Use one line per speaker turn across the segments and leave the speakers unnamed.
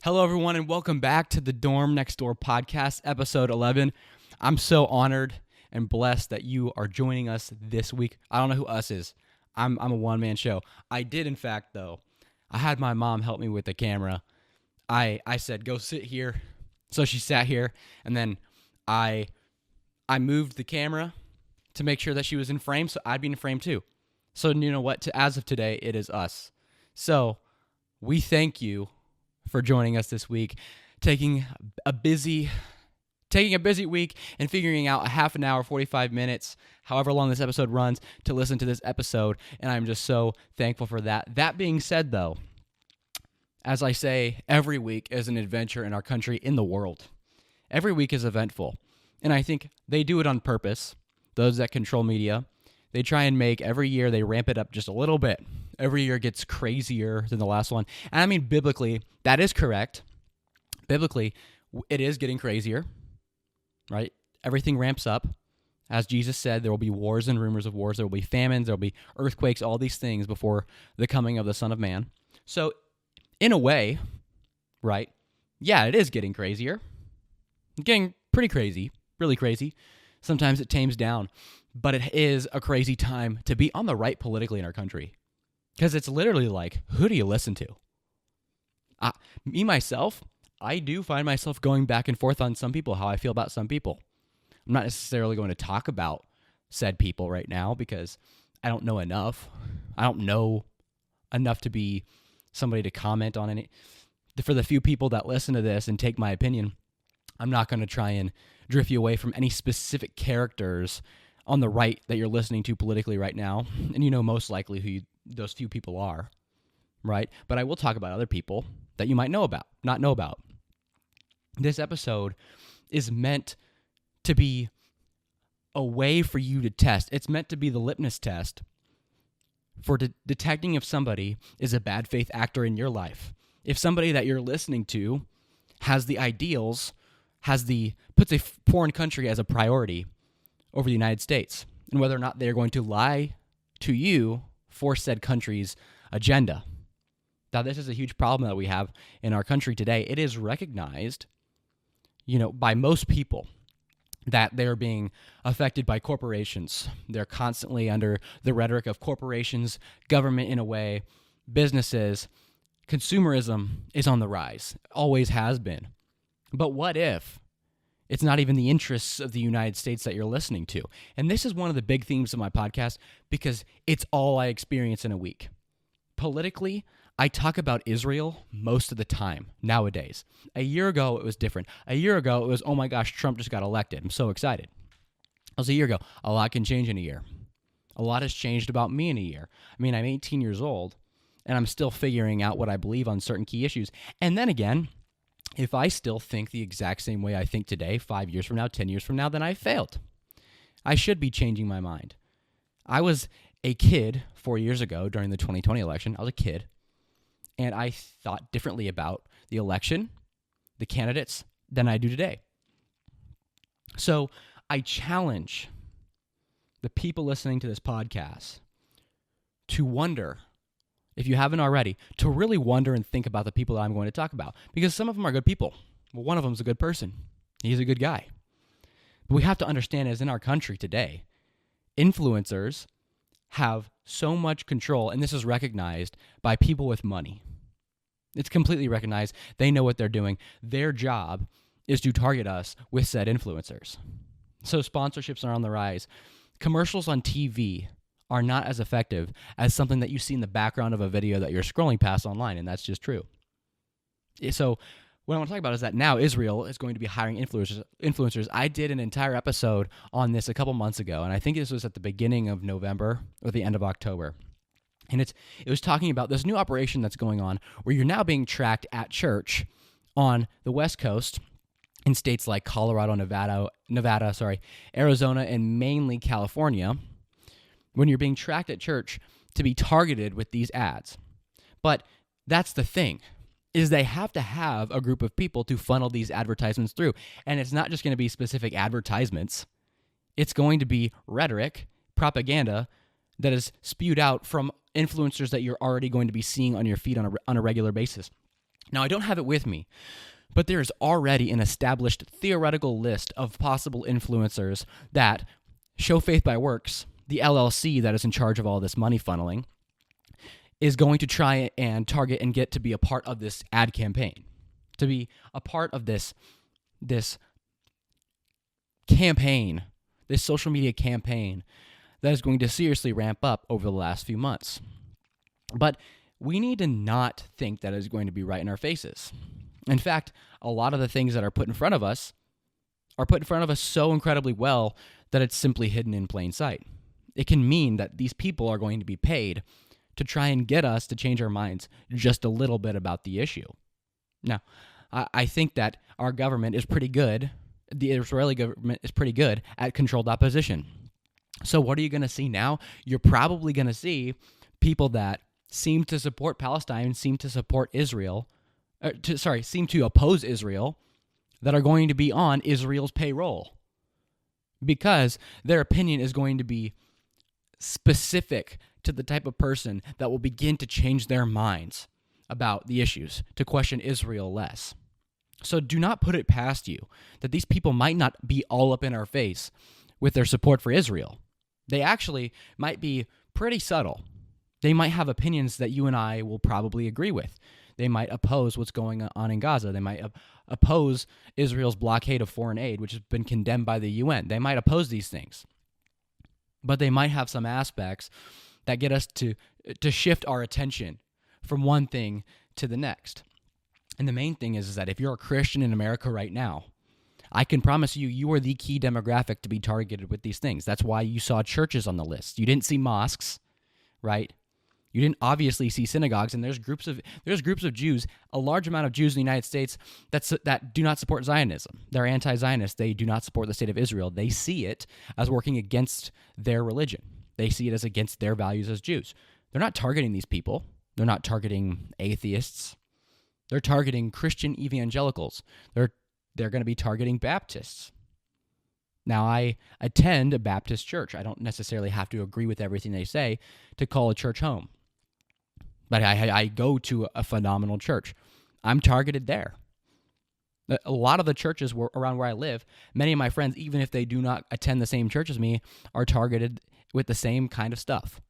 Hello, everyone, and welcome back to the Dorm Next Door podcast, episode 11. I'm so honored and blessed that you are joining us this week. I don't know who us is. I'm a one-man show. I did, in fact, though. I had my mom help me with the camera. I said, go sit here. So she sat here, and then I moved the camera to make sure that she was in frame, so I'd be in frame too. So you know what? As of today, it is us. So we thank you for joining us this week, taking a busy week and figuring out a half an hour, 45 minutes, however long this episode runs, to listen to this episode, and I'm just so thankful for that. That being said, though, as I say, every week is an adventure in our country, in the world. Every week is eventful, and I think they do it on purpose. Those that control media, they try and make every year, they ramp it up just a little bit. Every year gets crazier than the last one. And I mean, biblically, that is correct. Biblically, it is getting crazier, right? Everything ramps up. As Jesus said, there will be wars and rumors of wars. There will be famines. There will be earthquakes, all these things before the coming of the Son of Man. So, in a way, right, yeah, it is getting crazier. It's getting pretty crazy, really crazy. Sometimes it tames down. But it is a crazy time to be on the right politically in our country. Because it's literally like, who do you listen to? Me, myself, I do find myself going back and forth on some people, how I feel about some people. I'm not necessarily going to talk about said people right now because I don't know enough. I don't know enough to be somebody to comment on any. For the few people that listen to this and take my opinion, I'm not going to try and drift you away from any specific characters on the right that you're listening to politically right now. And you know most likely who those few people are, right? But I will talk about other people that you might not know about. This episode is meant to be a way for you to test. It's meant to be the litmus test for detecting if somebody is a bad faith actor in your life. If somebody that you're listening to has the ideals, puts a foreign country as a priority over the United States, and whether or not they're going to lie to you for said country's agenda. Now, this is a huge problem that we have in our country today. It is recognized, by most people that they're being affected by corporations. They're constantly under the rhetoric of corporations, government in a way, businesses. Consumerism is on the rise, always has been. But what if it's not even the interests of the United States that you're listening to? And this is one of the big themes of my podcast because it's all I experience in a week. Politically, I talk about Israel most of the time nowadays. A year ago, it was different. A year ago, it was, oh my gosh, Trump just got elected. I'm so excited. That was a year ago. A lot can change in a year. A lot has changed about me in a year. I mean, I'm 18 years old, and I'm still figuring out what I believe on certain key issues. And then again, if I still think the exact same way I think today, 5 years from now, 10 years from now, then I failed. I should be changing my mind. I was a kid 4 years ago during the 2020 election. I was a kid, and I thought differently about the election, the candidates, than I do today. So I challenge the people listening to this podcast to wonder, if you haven't already, to really wonder and think about the people that I'm going to talk about. Because some of them are good people. Well, one of them is a good person. He's a good guy. But we have to understand, as in our country today, influencers have so much control, and this is recognized by people with money. It's completely recognized. They know what they're doing. Their job is to target us with said influencers. So sponsorships are on the rise. Commercials on TV are not as effective as something that you see in the background of a video that you're scrolling past online, and that's just true. So what I want to talk about is that now Israel is going to be hiring influencers. I did an entire episode on this a couple months ago, and I think this was at the beginning of November or the end of October. And it was talking about this new operation that's going on where you're now being tracked at church on the West Coast in states like Colorado, Arizona, and mainly California, when you're being tracked at church to be targeted with these ads. But that's the thing, is they have to have a group of people to funnel these advertisements through. And it's not just going to be specific advertisements. It's going to be rhetoric, propaganda that is spewed out from influencers that you're already going to be seeing on your feed on a regular basis. Now, I don't have it with me, but there is already an established theoretical list of possible influencers that Show Faith by Works, the LLC that is in charge of all this money funneling, is going to try and target and get to be a part of this ad campaign, to be a part of this campaign, this social media campaign that is going to seriously ramp up over the last few months. But we need to not think that is going to be right in our faces. In fact, a lot of the things that are put in front of us are put in front of us so incredibly well that it's simply hidden in plain sight. It can mean that these people are going to be paid to try and get us to change our minds just a little bit about the issue. Now, I think that our government is pretty good. The Israeli government is pretty good at controlled opposition. So what are you going to see now? You're probably going to see people that seem to support Palestine, seem to support Israel, seem to oppose Israel, that are going to be on Israel's payroll because their opinion is going to be specific to the type of person that will begin to change their minds about the issues, to question Israel less. So do not put it past you that these people might not be all up in our face with their support for Israel. They actually might be pretty subtle. They might have opinions that you and I will probably agree with. They might oppose what's going on in Gaza. They might oppose Israel's blockade of foreign aid, which has been condemned by the UN. They might oppose these things. But they might have some aspects that get us to shift our attention from one thing to the next. And the main thing is that if you're a Christian in America right now, I can promise you, you are the key demographic to be targeted with these things. That's why you saw churches on the list. You didn't see mosques, right? You didn't obviously see synagogues, and there's groups of Jews, a large amount of Jews in the United States that do not support Zionism. They're anti-Zionist. They do not support the state of Israel. They see it as working against their religion. They see it as against their values as Jews. They're not targeting these people. They're not targeting atheists. They're targeting Christian evangelicals. They're going to be targeting Baptists. Now, I attend a Baptist church. I don't necessarily have to agree with everything they say to call a church home. But I go to a phenomenal church. I'm targeted there. A lot of the churches around where I live, many of my friends, even if they do not attend the same church as me, are targeted with the same kind of stuff.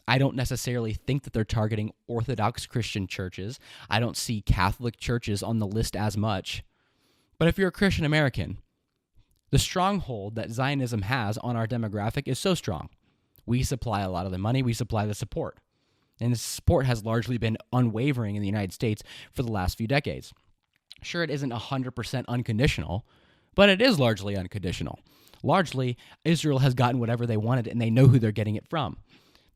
I don't necessarily think that they're targeting Orthodox Christian churches. I don't see Catholic churches on the list as much. But if you're a Christian American, the stronghold that Zionism has on our demographic is so strong. We supply a lot of the money. We supply the support. And the support has largely been unwavering in the United States for the last few decades. Sure, it isn't 100% unconditional, but it is largely unconditional. Largely, Israel has gotten whatever they wanted, and they know who they're getting it from.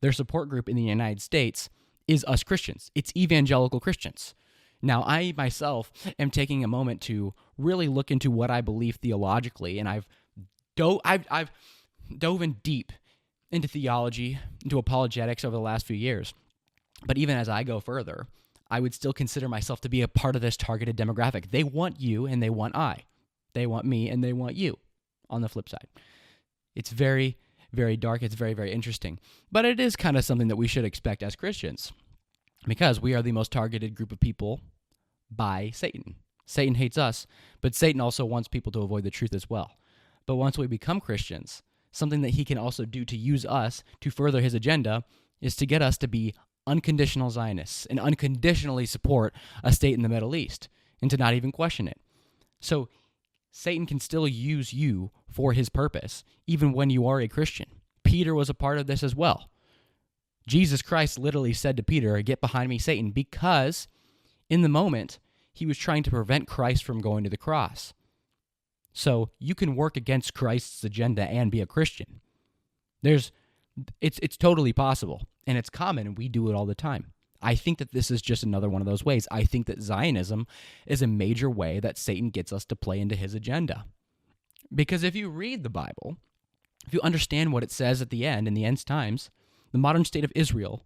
Their support group in the United States is us Christians. It's evangelical Christians. Now, I myself am taking a moment to really look into what I believe theologically, and I've dove in deep into theology, into apologetics over the last few years. But even as I go further, I would still consider myself to be a part of this targeted demographic. They want you and they want I. They want me and they want you on the flip side. It's very, very dark. It's very, very interesting. But it is kind of something that we should expect as Christians because we are the most targeted group of people by Satan. Satan hates us, but Satan also wants people to avoid the truth as well. But once we become Christians, something that he can also do to use us to further his agenda is to get us to be unconditional Zionists and unconditionally support a state in the Middle East and to not even question it. So Satan can still use you for his purpose, even when you are a Christian. Peter was a part of this as well. Jesus Christ literally said to Peter, "Get behind me, Satan," because in the moment, he was trying to prevent Christ from going to the cross. So you can work against Christ's agenda and be a Christian. It's totally possible, and it's common, and we do it all the time. I think that this is just another one of those ways. I think that Zionism is a major way that Satan gets us to play into his agenda. Because if you read the Bible, if you understand what it says at the end, in the end times, the modern state of Israel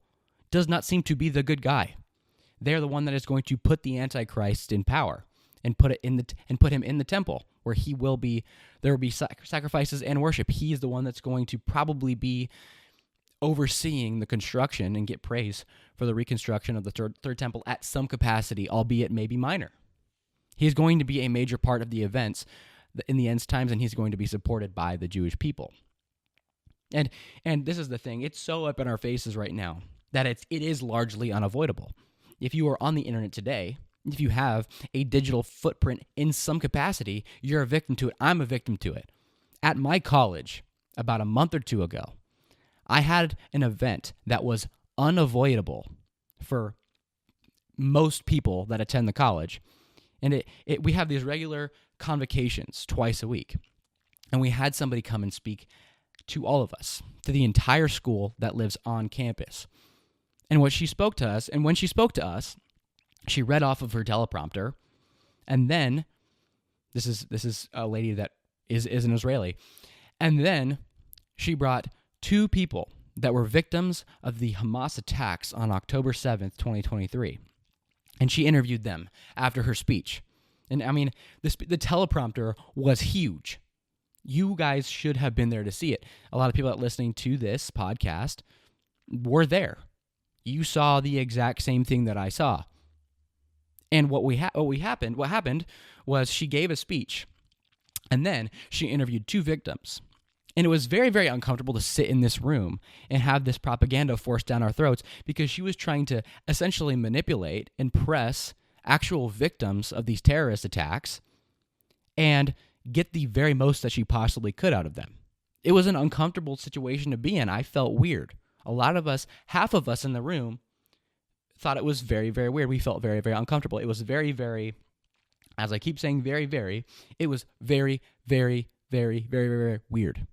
does not seem to be the good guy. They're the one that is going to put the Antichrist in power and put him in the temple where there will be sacrifices and worship. He is the one that's going to probably be overseeing the construction and get praise for the reconstruction of the third temple at some capacity, albeit maybe minor. He's going to be a major part of the events in the end times, and he's going to be supported by the Jewish people. And this is the thing. It's so up in our faces right now that it is largely unavoidable. If you are on the internet today, if you have a digital footprint in some capacity, you're a victim to it. I'm a victim to it. At my college, about a month or two ago, I had an event that was unavoidable for most people that attend the college. And we have these regular convocations twice a week. And we had somebody come and speak to all of us, to the entire school that lives on campus. And when she spoke to us, she read off of her teleprompter. And then, this is a lady that is an Israeli. And then she brought two people that were victims of the Hamas attacks on October 7th, 2023. And she interviewed them after her speech. And I mean, the teleprompter was huge. You guys should have been there to see it. A lot of people that are listening to this podcast were there. You saw the exact same thing that I saw. And what happened was she gave a speech, and then she interviewed two victims. And it was very, very uncomfortable to sit in this room and have this propaganda forced down our throats because she was trying to essentially manipulate and press actual victims of these terrorist attacks and get the very most that she possibly could out of them. It was an uncomfortable situation to be in. I felt weird. A lot of us, half of us in the room, thought it was very, very weird. We felt very, very uncomfortable. It was very, very, as I keep saying, very, very, it was very, very, very, very, very, very weird.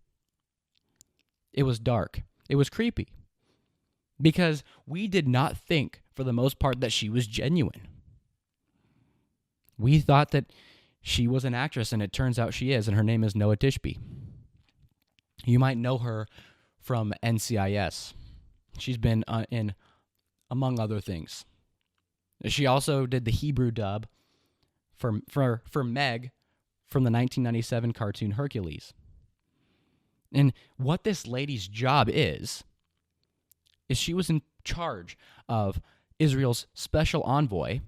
It was dark. It was creepy. Because we did not think, for the most part, that she was genuine. We thought that she was an actress, and it turns out she is, and her name is Noah Tishby. You might know her from NCIS. She's been in, among other things. She also did the Hebrew dub for Meg from the 1997 cartoon Hercules. And what this lady's job is she was in charge of Israel's special envoy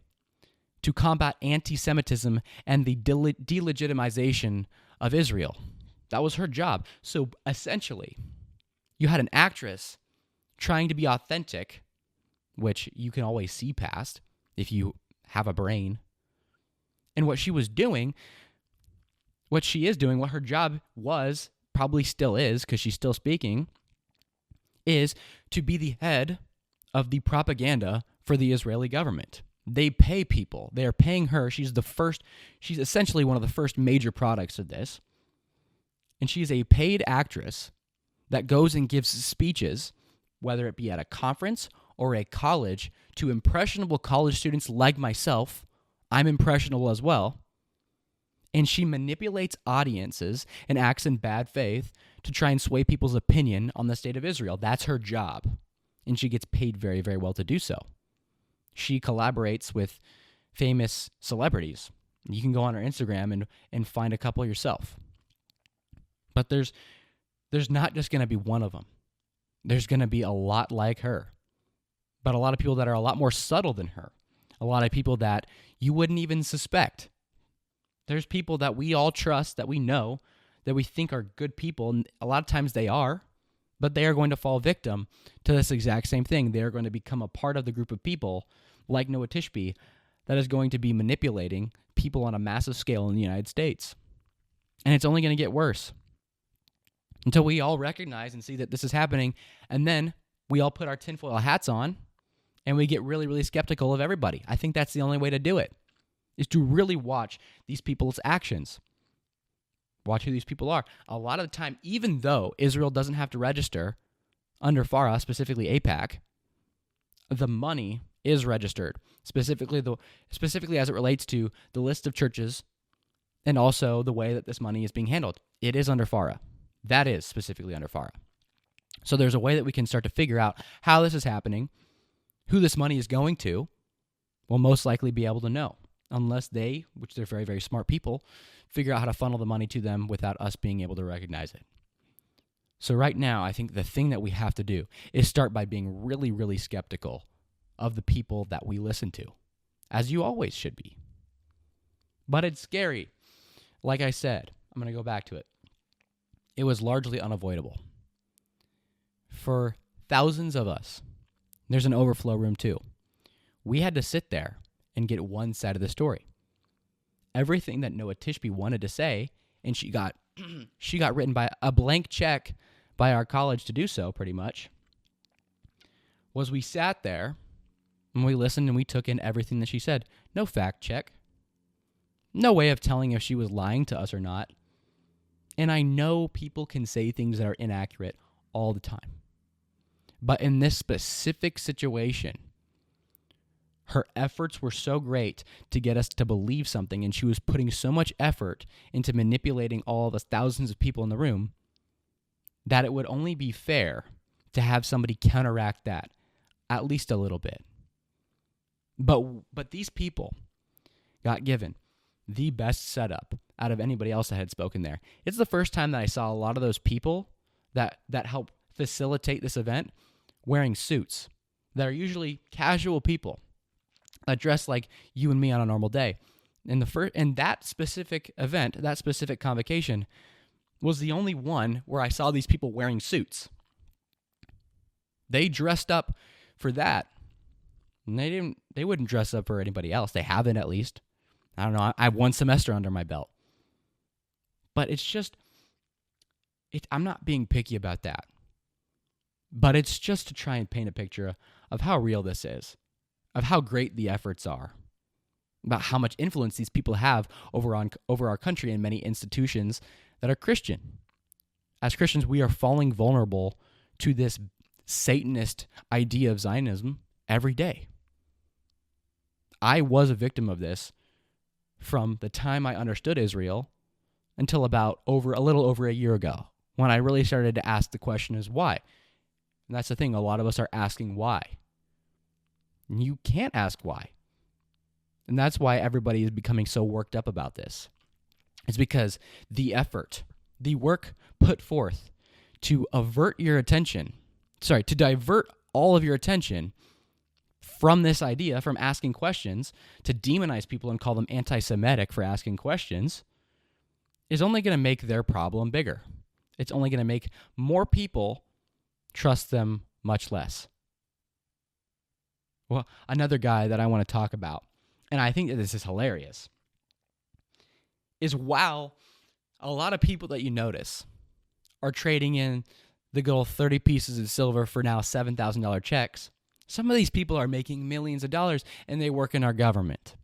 to combat anti-Semitism and the delegitimization of Israel. That was her job. So essentially, you had an actress trying to be authentic, which you can always see past if you have a brain. And what she is doing, what her job was, probably still is, because she's still speaking, is to be the head of the propaganda for the Israeli government. They pay people. They are paying her. She's essentially one of the first major products of this. And she's a paid actress that goes and gives speeches, whether it be at a conference or a college, to impressionable college students like myself. I'm impressionable as well. And she manipulates audiences and acts in bad faith to try and sway people's opinion on the state of Israel. That's her job. And she gets paid very, very well to do so. She collaborates with famous celebrities. You can go on her Instagram and find a couple yourself. But there's not just going to be one of them. There's going to be a lot like her. But a lot of people that are a lot more subtle than her. A lot of people that you wouldn't even suspect. There's people that we all trust, that we know, that we think are good people, and a lot of times they are, but they are going to fall victim to this exact same thing. They are going to become a part of the group of people, like Noah Tishby, that is going to be manipulating people on a massive scale in the United States. And it's only going to get worse until we all recognize and see that this is happening, and then we all put our tinfoil hats on, and we get really, really skeptical of everybody. I think that's the only way to do it, is to really watch these people's actions. Watch who these people are. A lot of the time, even though Israel doesn't have to register under FARA, specifically AIPAC, the money is registered, specifically as it relates to the list of churches and also the way that this money is being handled. It is under FARA. That is specifically under FARA. So there's a way that we can start to figure out how this is happening, who this money is going to. We'll most likely be able to know, unless they, which they're very, very smart people, figure out how to funnel the money to them without us being able to recognize it. So right now, I think the thing that we have to do is start by being really, really skeptical of the people that we listen to, as you always should be. But it's scary. Like I said, I'm going to go back to it. It was largely unavoidable. For thousands of us, there's an overflow room too. We had to sit there and get one side of the story. Everything that Noah Tishby wanted to say, and she got written by a blank check by our college to do so, pretty much, was we sat there and we listened and we took in everything that she said. No fact check. No way of telling if she was lying to us or not. And I know people can say things that are inaccurate all the time. But in this specific situation, her efforts were so great to get us to believe something, and she was putting so much effort into manipulating all the thousands of people in the room that it would only be fair to have somebody counteract that at least a little bit. But these people got given the best setup out of anybody else that had spoken there. It's the first time that I saw a lot of those people that help facilitate this event wearing suits that are usually casual people that dress like you and me on a normal day. And that specific event, that specific convocation, was the only one where I saw these people wearing suits. They dressed up for that. And they wouldn't dress up for anybody else. They haven't, at least. I don't know. I have one semester under my belt. But I'm not being picky about that. But it's just to try and paint a picture of how real this is, of how great the efforts are, about how much influence these people have over our country and many institutions that are Christian. As Christians, we are falling vulnerable to this Satanist idea of Zionism every day. I was a victim of this from the time I understood Israel until about a little over a year ago, when I really started to ask the question is why? And that's the thing, a lot of us are asking why. And you can't ask why. And that's why everybody is becoming so worked up about this. It's because the effort, the work put forth to divert all of your attention from this idea, from asking questions, to demonize people and call them anti-Semitic for asking questions, is only going to make their problem bigger. It's only going to make more people trust them much less. Well, another guy that I want to talk about, and I think that this is hilarious, is while a lot of people that you notice are trading in the good old 30 pieces of silver for now $7,000 checks, some of these people are making millions of dollars, and they work in our government.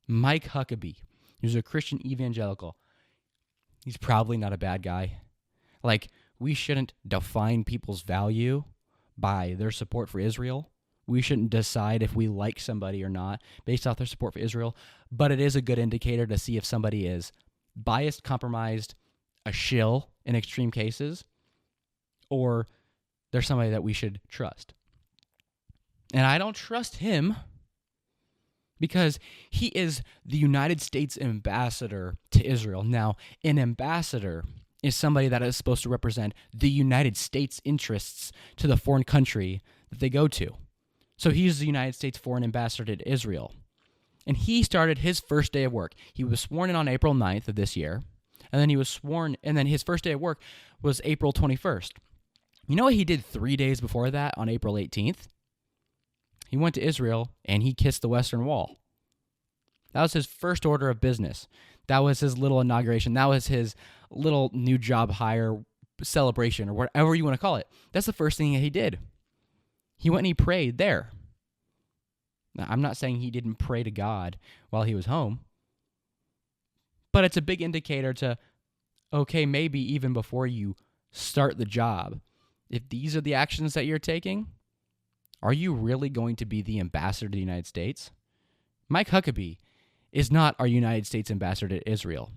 Mike Huckabee, who's a Christian evangelical, he's probably not a bad guy. Like, we shouldn't define people's value by their support for Israel. We shouldn't decide if we like somebody or not based off their support for Israel, but it is a good indicator to see if somebody is biased, compromised, a shill in extreme cases, or they're somebody that we should trust. And I don't trust him because he is the United States ambassador to Israel. Now, an ambassador is somebody that is supposed to represent the United States interests to the foreign country that they go to. So he's the United States foreign ambassador to Israel. And he started his first day of work. He was sworn in on April 9th of this year. And then his first day of work was April 21st. You know what he did 3 days before that on April 18th? He went to Israel and he kissed the Western Wall. That was his first order of business. That was his little inauguration. That was his little new job hire celebration, or whatever you want to call it. That's the first thing that he did. He went and he prayed there. Now, I'm not saying he didn't pray to God while he was home, but it's a big indicator to, okay, maybe even before you start the job, if these are the actions that you're taking, are you really going to be the ambassador to the United States? Mike Huckabee is not our United States ambassador to Israel.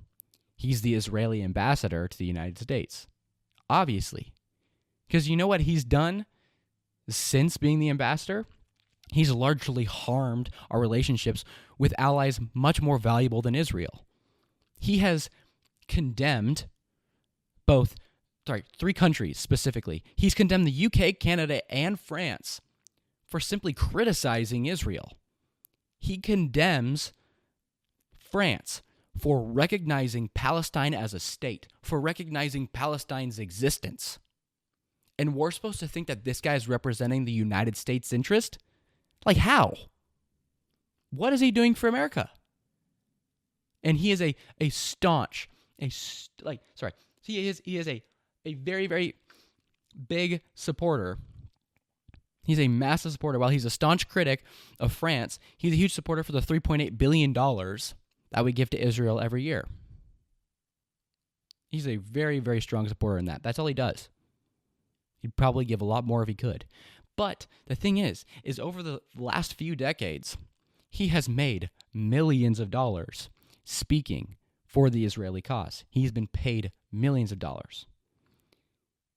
He's the Israeli ambassador to the United States, obviously. Because you know what he's done since being the ambassador? He's largely harmed our relationships with allies much more valuable than Israel. He has condemned both three countries specifically. He's condemned the UK, Canada, and France for simply criticizing Israel. He condemns France for recognizing Palestine as a state, for recognizing Palestine's existence. And we're supposed to think that this guy is representing the United States' interest? Like, how? What is he doing for America? And he is he is a very, very big supporter. He's a massive supporter. While he's a staunch critic of France, he's a huge supporter for the $3.8 billion that we give to Israel every year. He's a very, very strong supporter in that. That's all he does. He'd probably give a lot more if he could. But the thing is over the last few decades, he has made millions of dollars speaking for the Israeli cause. He's been paid millions of dollars.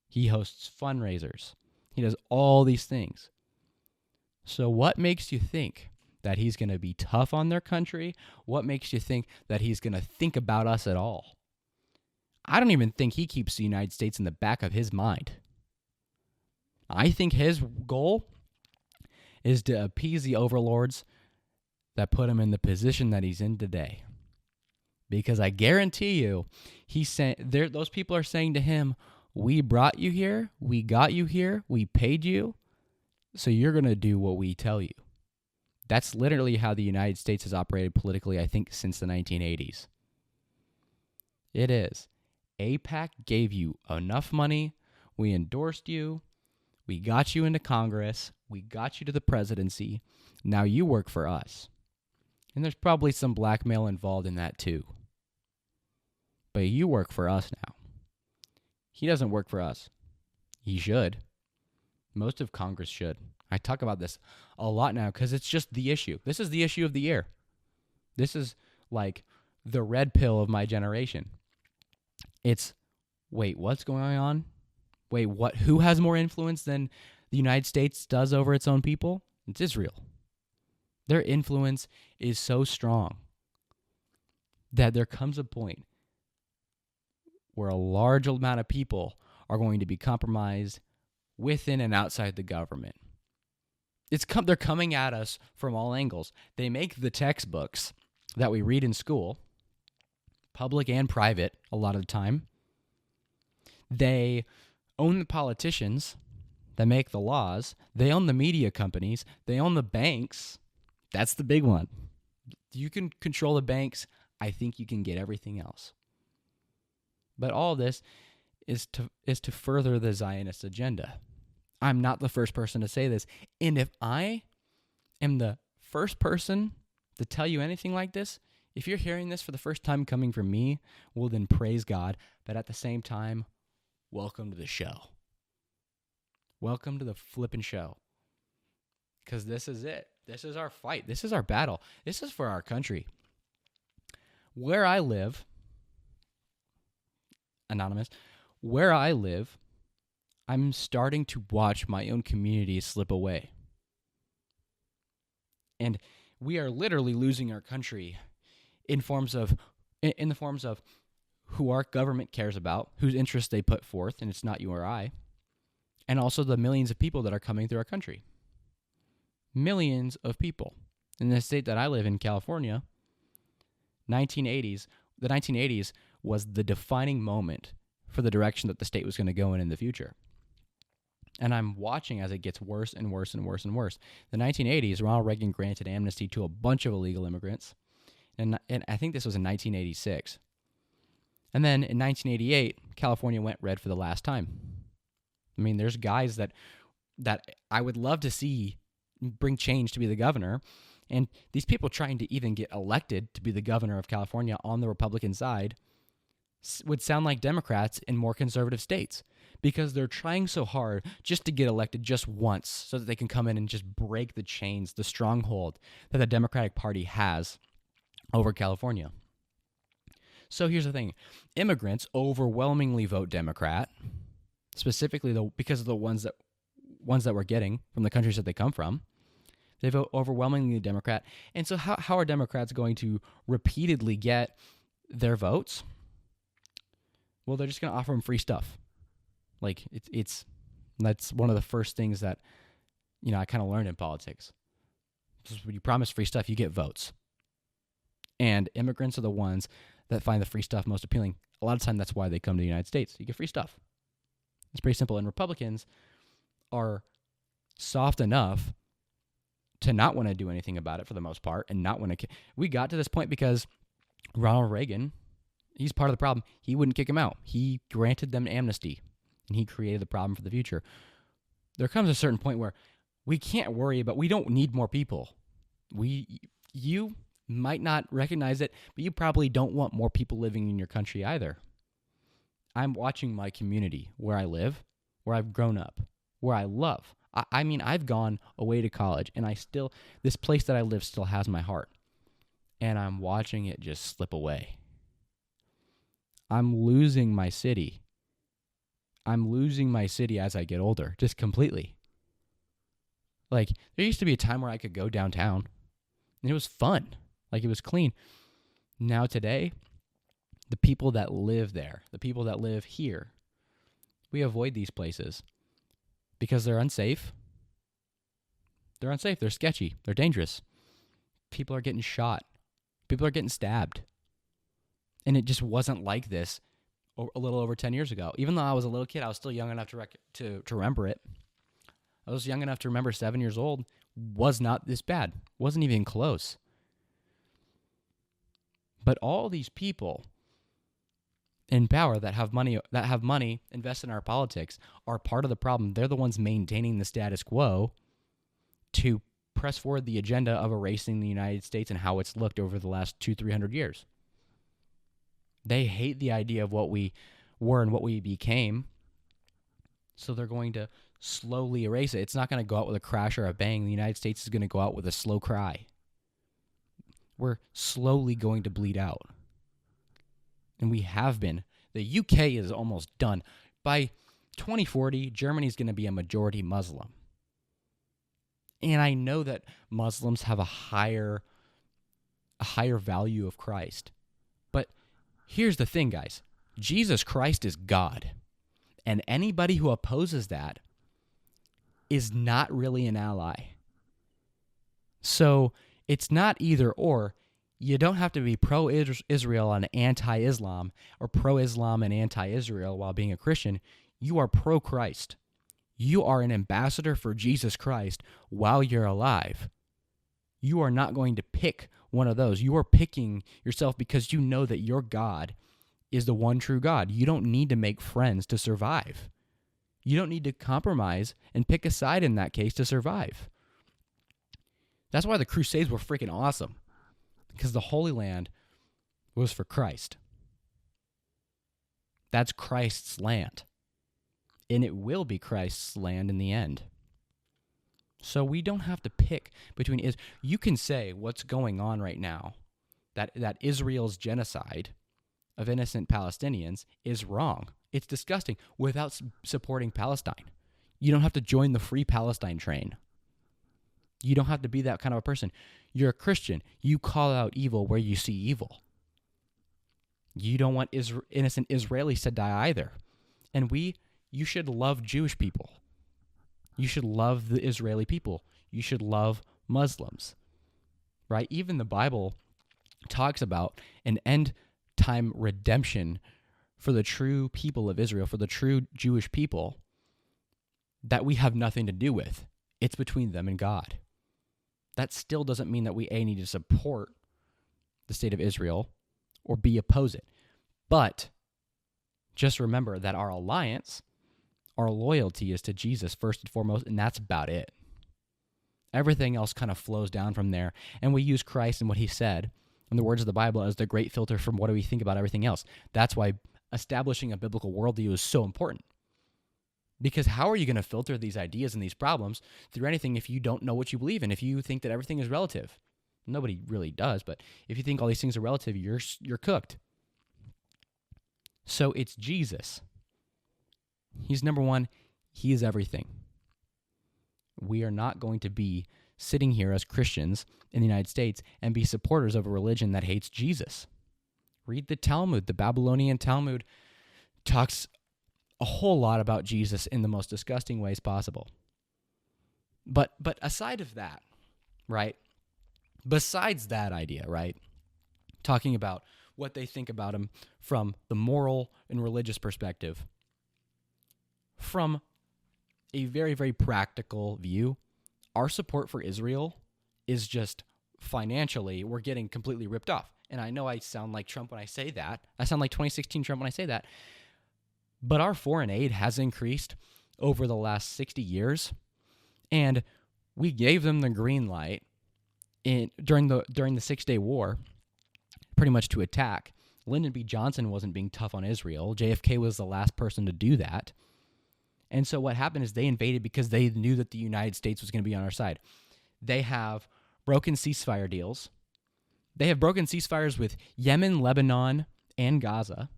He hosts fundraisers. He does all these things. So what makes you think that he's going to be tough on their country? What makes you think that he's going to think about us at all? I don't even think he keeps the United States in the back of his mind. I think his goal is to appease the overlords that put him in the position that he's in today. Because I guarantee you, those people are saying to him, we brought you here, we got you here, we paid you, so you're going to do what we tell you. That's literally how the United States has operated politically, I think, since the 1980s. It is. AIPAC gave you enough money, we endorsed you, we got you into Congress, we got you to the presidency, now you work for us. And there's probably some blackmail involved in that too. But you work for us now. He doesn't work for us. He should. Most of Congress should. I talk about this a lot now because it's just the issue. This is the issue of the year. This is like the red pill of my generation. It's, wait, what's going on? Wait, what? Who has more influence than the United States does over its own people? It's Israel. Their influence is so strong that there comes a point where a large amount of people are going to be compromised within and outside the government. They're coming at us from all angles. They make the textbooks that we read in school, public and private, a lot of the time. They own the politicians that make the laws. They own the media companies. They own the banks. That's the big one. You can control the banks. I think you can get everything else. But all this is to further the Zionist agenda. I'm not the first person to say this. And if I am the first person to tell you anything like this, if you're hearing this for the first time coming from me, well then praise God. But at the same time, welcome to the show. Welcome to the flippin' show. Because this is it. This is our fight. This is our battle. This is for our country. Where I live, anonymous, where I live, I'm starting to watch my own community slip away. And we are literally losing our country in the forms of who our government cares about, whose interests they put forth, and it's not you or I, and also the millions of people that are coming through our country. Millions of people. In the state that I live in, California, the 1980s was the defining moment for the direction that the state was going to go in the future. And I'm watching as it gets worse and worse and worse and worse. The 1980s, Ronald Reagan granted amnesty to a bunch of illegal immigrants. And I think this was in 1986. And then in 1988, California went red for the last time. I mean, there's guys that I would love to see bring change to be the governor. And these people trying to even get elected to be the governor of California on the Republican side would sound like Democrats in more conservative states because they're trying so hard just to get elected just once so that they can come in and just break the chains, the stronghold that the Democratic Party has over California. So here's the thing. Immigrants overwhelmingly vote Democrat, specifically because of the ones that we're getting from the countries that they come from. They vote overwhelmingly Democrat. And so how are Democrats going to repeatedly get their votes? Well, they're just going to offer them free stuff. Like it's that's one of the first things that, I kind of learned in politics. Just when you promise free stuff, you get votes. And immigrants are the ones that find the free stuff most appealing. A lot of time, that's why they come to the United States. You get free stuff. It's pretty simple. And Republicans are soft enough to not want to do anything about it for the most part, and not want to. We got to this point because Ronald Reagan, he's part of the problem. He wouldn't kick him out. He granted them amnesty, and he created the problem for the future. There comes a certain point where we can't worry about. We don't need more people. You might not recognize it, but you probably don't want more people living in your country either. I'm watching my community where I live, where I've grown up, where I love. I mean, I've gone away to college, and this place that I live still has my heart. And I'm watching it just slip away. I'm losing my city. I'm losing my city as I get older, just completely. Like, there used to be a time where I could go downtown, and it was fun. Like, it was clean. Now today, the people that live there, the people that live here, we avoid these places because they're unsafe. They're unsafe. They're sketchy. They're dangerous. People are getting shot. People are getting stabbed. And it just wasn't like this a little over 10 years ago. Even though I was a little kid, I was still young enough to remember it. I was young enough to remember 7 years old was not this bad. Wasn't even close. But all these people in power that have money invested in our politics are part of the problem. They're the ones maintaining the status quo to press forward the agenda of erasing the United States and how it's looked over the last 200-300 years. They hate the idea of what we were and what we became, so they're going to slowly erase it. It's not going to go out with a crash or a bang. The United States is going to go out with a slow cry. We're slowly going to bleed out. And we have been. The UK is almost done. By 2040, Germany is going to be a majority Muslim. And I know that Muslims have a higher value of Christ. But here's the thing, guys. Jesus Christ is God. And anybody who opposes that is not really an ally. So it's not either or. You don't have to be pro-Israel and anti-Islam, or pro-Islam and anti-Israel while being a Christian. You are pro-Christ. You are an ambassador for Jesus Christ while you're alive. You are not going to pick one of those. You are picking yourself because you know that your God is the one true God. You don't need to make friends to survive. You don't need to compromise and pick a side in that case to survive. That's why the Crusades were freaking awesome. Because the Holy Land was for Christ. That's Christ's land. And it will be Christ's land in the end. So we don't have to pick between you can say what's going on right now, that Israel's genocide of innocent Palestinians is wrong. It's disgusting without supporting Palestine. You don't have to join the Free Palestine train. You don't have to be that kind of a person. You're a Christian. You call out evil where you see evil. You don't want innocent Israelis to die either. And you should love Jewish people. You should love the Israeli people. You should love Muslims, right? Even the Bible talks about an end-time redemption for the true people of Israel, for the true Jewish people that we have nothing to do with. It's between them and God. That still doesn't mean that we need to support the state of Israel or oppose it. But just remember that our alliance, our loyalty is to Jesus first and foremost, and that's about it. Everything else kind of flows down from there, and we use Christ and what he said and the words of the Bible as the great filter from what do we think about everything else. That's why establishing a biblical worldview is so important. Because how are you going to filter these ideas and these problems through anything if you don't know what you believe in, if you think that everything is relative? Nobody really does, but if you think all these things are relative, you're cooked. So it's Jesus. He's number one. He is everything. We are not going to be sitting here as Christians in the United States and be supporters of a religion that hates Jesus. Read the Talmud. The Babylonian Talmud talks a whole lot about Jesus in the most disgusting ways possible. But aside of that, right? Besides that idea, right? Talking about what they think about him from the moral and religious perspective, from a very, very practical view, our support for Israel is just financially, we're getting completely ripped off. And I know I sound like Trump when I say that. I sound like 2016 Trump when I say that. But our foreign aid has increased over the last 60 years. And we gave them the green light during the 6-Day War, pretty much to attack. Lyndon B. Johnson wasn't being tough on Israel. JFK was the last person to do that. And so what happened is they invaded because they knew that the United States was going to be on our side. They have broken ceasefire deals. They have broken ceasefires with Yemen, Lebanon, and Gaza.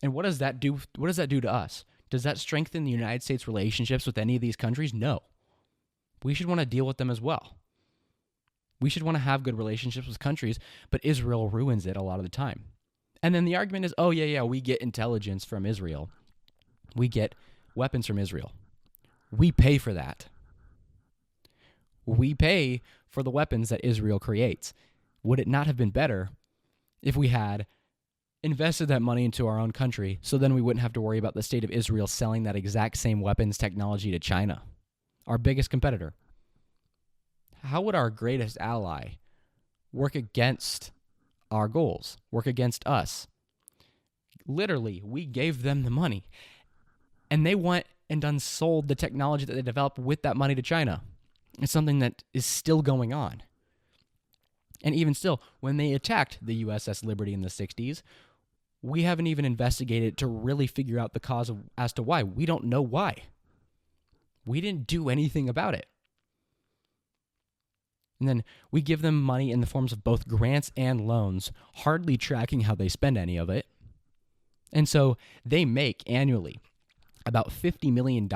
And what does that do? What does that do to us? Does that strengthen the United States' relationships with any of these countries? No. We should want to deal with them as well. We should want to have good relationships with countries, but Israel ruins it a lot of the time. And then the argument is, oh, yeah, we get intelligence from Israel. We get weapons from Israel. We pay for that. We pay for the weapons that Israel creates. Would it not have been better if we had invested that money into our own country so then we wouldn't have to worry about the state of Israel selling that exact same weapons technology to China, our biggest competitor? How would our greatest ally work against our goals, work against us? Literally, we gave them the money, and they went and sold the technology that they developed with that money to China. It's something that is still going on. And even still, when they attacked the USS Liberty in the 60s, we haven't even investigated to really figure out the cause as to why. We don't know why. We didn't do anything about it. And then we give them money in the forms of both grants and loans, hardly tracking how they spend any of it. And so they make annually about $50 million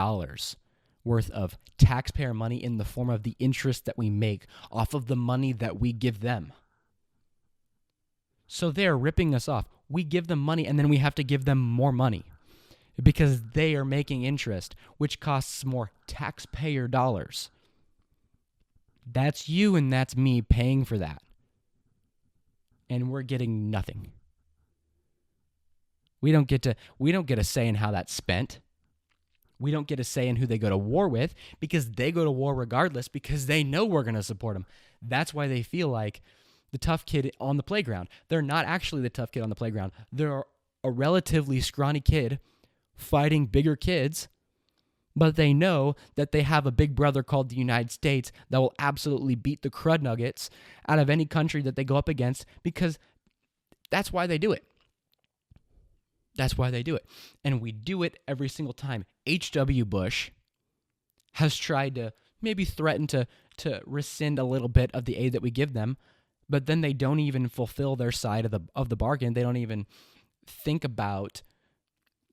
worth of taxpayer money in the form of the interest that we make off of the money that we give them. So they're ripping us off. We give them money, and then we have to give them more money because they are making interest, which costs more taxpayer dollars. That's you and that's me paying for that. And we're getting nothing. We don't get a say in how that's spent. We don't get a say in who they go to war with because they go to war regardless because they know we're going to support them. That's why they feel like the tough kid on the playground. They're not actually the tough kid on the playground. They're a relatively scrawny kid fighting bigger kids, but they know that they have a big brother called the United States that will absolutely beat the crud nuggets out of any country that they go up against because that's why they do it. That's why they do it. And we do it every single time. H.W. Bush has tried to maybe threaten to rescind a little bit of the aid that we give them, but then they don't even fulfill their side of the bargain. They don't even think about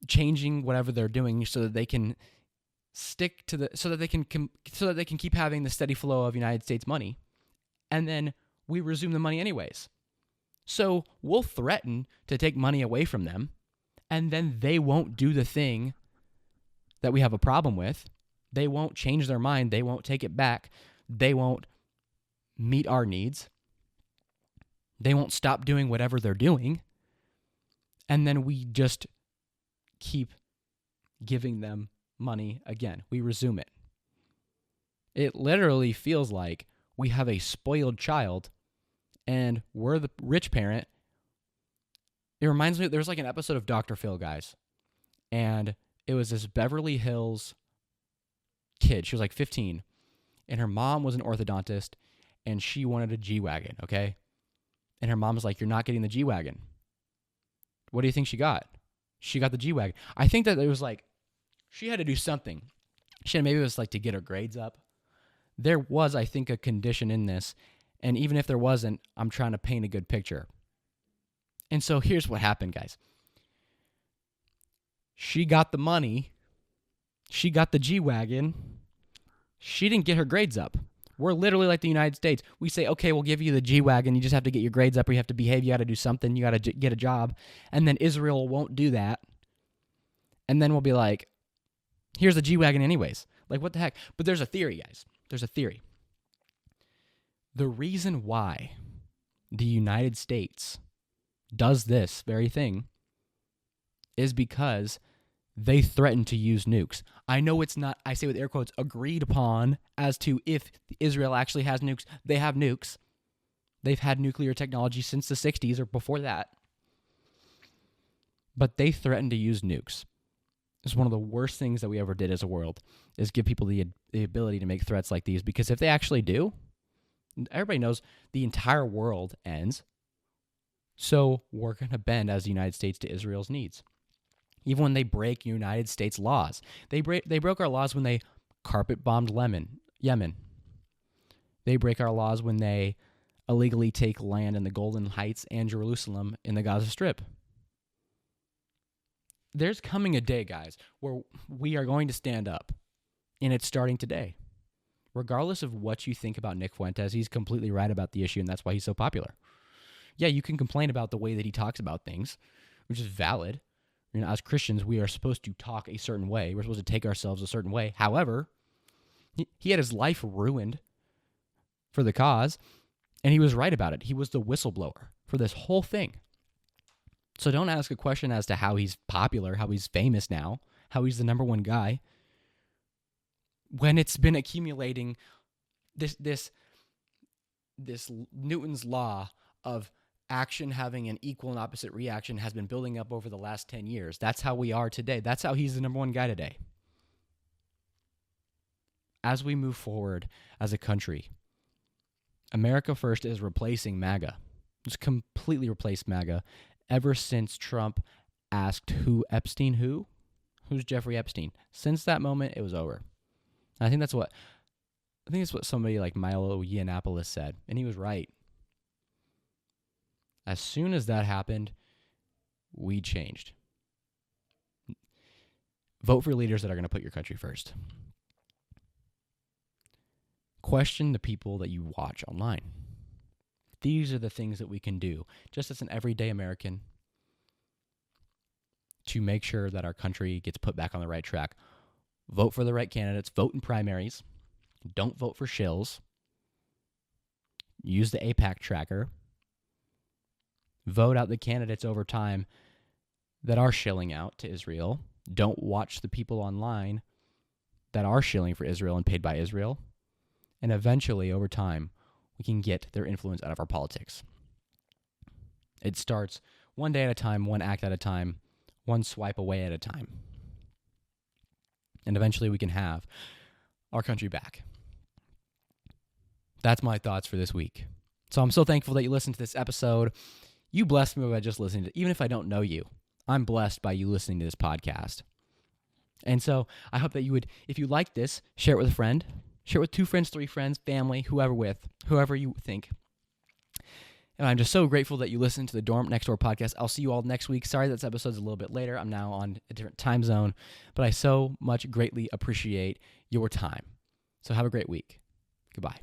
changing whatever they're doing so that they can stick to so that they can keep having the steady flow of United States money. And then we resume the money anyways. So we'll threaten to take money away from them, and then they won't do the thing that we have a problem with. They won't change their mind. They won't take it back. They won't meet our needs. They won't stop doing whatever they're doing. And then we just keep giving them money again. We resume it. It literally feels like we have a spoiled child and we're the rich parent. It reminds me, there's like an episode of Dr. Phil, guys. And it was this Beverly Hills kid. She was like 15. And her mom was an orthodontist. And she wanted a G-Wagon, okay? And her mom was like, you're not getting the G-Wagon. What do you think she got? She got the G-Wagon. I think that it was like, she had to do something. Maybe it was like to get her grades up. There was, I think, a condition in this. And even if there wasn't, I'm trying to paint a good picture. And so here's what happened, guys. She got the money. She got the G-Wagon. She didn't get her grades up. We're literally like the United States. We say, okay, we'll give you the G-Wagon. You just have to get your grades up or you have to behave. You got to do something. You got to get a job. And then Israel won't do that. And then we'll be like, here's the G-Wagon anyways. Like, what the heck? But there's a theory, guys. There's a theory. The reason why the United States does this very thing is because they threaten to use nukes. I know it's not, I say with air quotes, agreed upon as to if Israel actually has nukes. They have nukes. They've had nuclear technology since the 60s or before that. But they threaten to use nukes. It's one of the worst things that we ever did as a world, is give people the ability to make threats like these. Because if they actually do, everybody knows the entire world ends. So we're going to bend as the United States to Israel's needs. Even when they break United States laws. They broke our laws when they carpet bombed Yemen. They break our laws when they illegally take land in the Golden Heights and Jerusalem in the Gaza Strip. There's coming a day, guys, where we are going to stand up, and it's starting today. Regardless of what you think about Nick Fuentes, he's completely right about the issue, and that's why he's so popular. Yeah, you can complain about the way that he talks about things, which is valid. You know, as Christians, we are supposed to talk a certain way. We're supposed to take ourselves a certain way. However, he had his life ruined for the cause, and he was right about it. He was the whistleblower for this whole thing. So don't ask a question as to how he's popular, how he's famous now, how he's the number one guy, when it's been accumulating this Newton's law of action having an equal and opposite reaction has been building up over the last 10 years. That's how we are today. That's how he's the number one guy today. As we move forward as a country, America First is replacing MAGA. It's completely replaced MAGA ever since Trump asked who's Jeffrey Epstein. Since that moment, it was over. And I think it's what somebody like Milo Yiannopoulos said, and he was right. As soon as that happened, we changed. Vote for leaders that are going to put your country first. Question the people that you watch online. These are the things that we can do, just as an everyday American, to make sure that our country gets put back on the right track. Vote for the right candidates. Vote in primaries. Don't vote for shills. Use the AIPAC tracker. Vote out the candidates over time that are shilling out to Israel. Don't watch the people online that are shilling for Israel and paid by Israel. And eventually, over time, we can get their influence out of our politics. It starts one day at a time, one act at a time, one swipe away at a time. And eventually we can have our country back. That's my thoughts for this week. So I'm so thankful that you listened to this episode. You blessed me by just listening to it. Even if I don't know you, I'm blessed by you listening to this podcast. And so I hope that you would, if you like this, share it with a friend. Share it with 2 friends, 3 friends, family, whoever you think. And I'm just so grateful that you listened to the Dorm Next Door podcast. I'll see you all next week. Sorry this episode's a little bit later. I'm now on a different time zone, but I so much greatly appreciate your time. So have a great week. Goodbye.